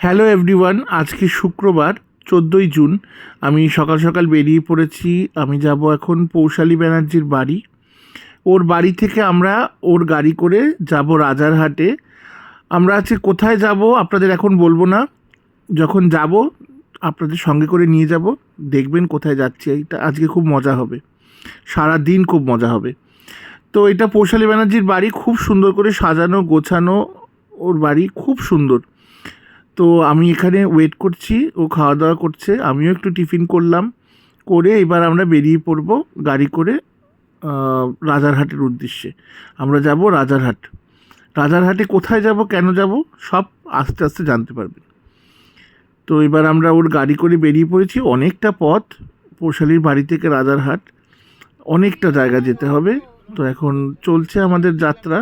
Hello everyone, আজকে শুক্রবার 14ই June. আমি সকাল সকাল বেরিয়ে পড়েছি। আমি যাব এখন পৌশালী ব্যানার্জির বাড়ি। ওর বাড়ি থেকে আমরা ওর গাড়ি করে যাব রাজারহাটে। আমরা আজকে কোথায় যাব আপনাদের এখন বলবো না, যখন যাব আপনাদের সঙ্গে করে নিয়ে যাব। দেখবেন কোথায় যাচ্ছি। এটা আজকে খুব মজা হবে, সারা দিন খুব মজা হবে। তো এটা পৌশালী ব্যানার্জির বাড়ি, খুব সুন্দর করে সাজানো গোছানো ওর বাড়ি, খুব সুন্দর। তো আমি এখানে ওয়েট করছি, ও খাওয়া দাওয়া করছে, আমিও একটু টিফিন করলাম, করে এবার আমরা বেরিয়ে পড়ব গাড়ি করে রাজারহাটের উদ্দেশ্যে। আমরা যাব রাজারহাট। রাজারহাটে কোথায় যাব, কেন যাব, সব আস্তে আস্তে জানতে পারবেন। তো এবার আমরা ওর গাড়ি করে বেরিয়ে পড়েছি। অনেকটা পথ পৌশালীর বাড়ি থেকে রাজারহাট, অনেকটা জায়গা যেতে হবে। তো এখন চলছে আমাদের যাত্রা।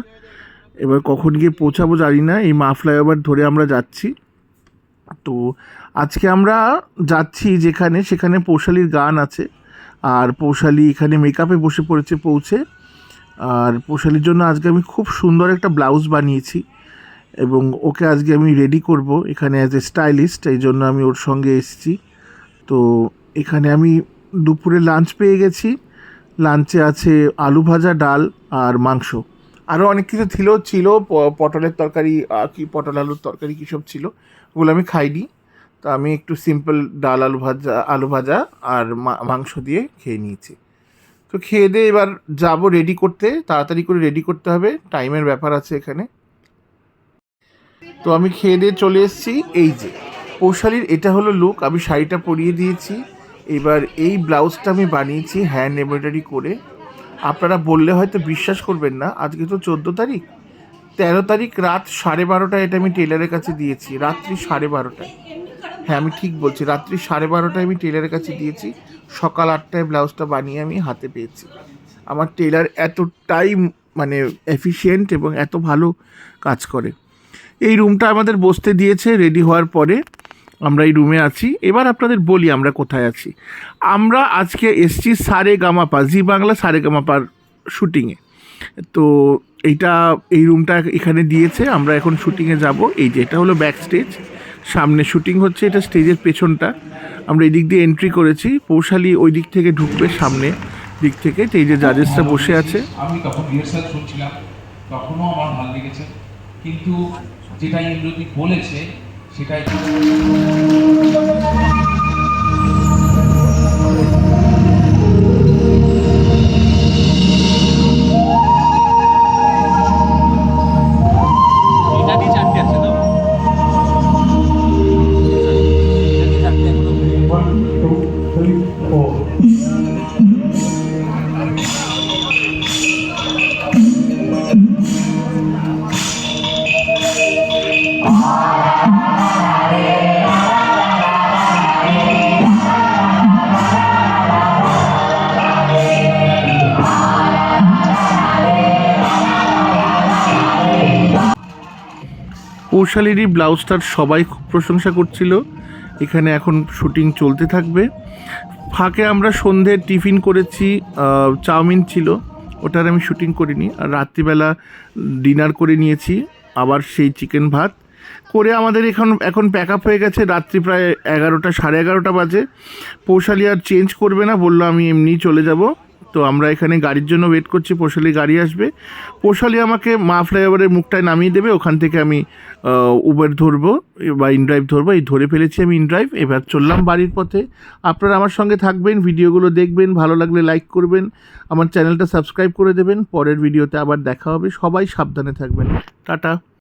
এবার কখন গিয়ে পৌঁছাবো জানি না। এই মা ফ্লাইওভার ধরে আমরা যাচ্ছি। তো আজকে আমরা যাচ্ছি যেখানে, সেখানে পৌশালীর গান আছে, আর পৌশালী এখানে মেকআপে বসে পড়েছে পৌঁছে। আর পৌশালীর জন্য আজকে আমি খুব সুন্দর একটা ব্লাউজ বানিয়েছি এবং ওকে আজকে আমি রেডি করব এখানে অ্যাজ এ স্টাইলিস্ট, এই জন্য আমি ওর সঙ্গে এসেছি। তো এখানে আমি দুপুরে লাঞ্চ পেয়ে গেছি। লাঞ্চে আছে আলু ভাজা, ডাল আর মাংস, আরও অনেক কিছু ছিল পটলের তরকারি, কি পটল আলুর তরকারি কী সব ছিল, ওগুলো আমি খাইনি। তো আমি একটু সিম্পল ডাল আলু ভাজা আর মাংস দিয়ে খেয়ে নিয়েছি। তো খেয়ে দিয়ে এবার যাব রেডি করতে, তাড়াতাড়ি করে রেডি করতে হবে, টাইমের ব্যাপার আছে এখানে। তো আমি খেয়ে দিয়ে চলে এসেছি। এই যে পৌশালীর এটা হলো লুক। আমি শাড়িটা পরিয়ে দিয়েছি। এবার এই ব্লাউজটা আমি বানিয়েছি হ্যান্ড এমব্রয়ডারি করে। আপনারা বললে হয়তো বিশ্বাস করবেন না, আজকে তো 14 তারিখ, 13 তারিখ রাত 12:30টায় এটা আমি টেলারের কাছে দিয়েছি। রাত্রি 12:30টায়, হ্যাঁ আমি ঠিক বলছি, রাত্রি 12:30টায় আমি টেলারের কাছে দিয়েছি। সকাল 8টায় ব্লাউজটা বানিয়ে আমি হাতে পেয়েছি। আমার টেলার এতটাই মানে এফিশিয়েন্ট এবং এত ভালো কাজ করে। এই রুমটা আমাদের বসতে দিয়েছে রেডি হওয়ার পরে। আমরা এই রুমে আছি। এবার আপনাদের বলি আমরা কোথায় আছি। আমরা আজকে এসছি সারেগামাপা, জি বাংলা সারেগামাপার শ্যুটিংয়ে। তো এই রুমটা এখানে দিয়েছে। আমরা এখন শ্যুটিংয়ে যাব। এই যে এটা হলো ব্যাক স্টেজ, সামনে শ্যুটিং হচ্ছে, এটা স্টেজের পেছনটা। আমরা এই দিক দিয়ে এন্ট্রি করেছি, পৌশালী ওই দিক থেকে ঢুকবে সামনে দিক থেকে। এই যে জাজেসরা বসে আছে। আমি তখন রিহার্সাল শুনছিলাম, তখনও আমার ভালো লেগেছে, কিন্তু যেটা ইন্দ্রদীপ বলেছে সেটাই পৌশালীরই ব্লাউজটার সবাই খুব প্রশংসা করছিল। এখানে এখন শ্যুটিং চলতে থাকবে। ফাঁকে আমরা সন্ধ্যে টিফিন করেছি, চাউমিন ছিল, ওটার আমি শ্যুটিং করিনি। আর রাত্রিবেলা ডিনার করে নিয়েছি, আবার সেই চিকেন ভাত করে আমাদের এখন প্যাক আপ হয়ে গেছে। রাত্রি প্রায় 11টা, 11:30 বাজে। পৌশালী আর চেঞ্জ করবে না, বললো আমি এমনিই চলে যাব। তো আমরা এখানে গাড়ির জন্য ওয়েট করছি, পৌশালী গাড়ি আসবে। পৌশালী আমাকে মা ফ্লাইওভারের মুখটায় নামিয়ে দেবে, ওখান থেকে আমি উবের ধরবো বা ইনড্রাইভ ধরবো। এই ধরে ফেলেছি আমি ইনড্রাইভ। এবার চললাম বাড়ির পথে। আপনারা আমার সঙ্গে থাকবেন, ভিডিওগুলো দেখবেন, ভালো লাগলে লাইক করবেন, আমার চ্যানেলটা সাবস্ক্রাইব করে দেবেন। পরের ভিডিওতে আবার দেখা হবে। সবাই সাবধানে থাকবেন। টাটা।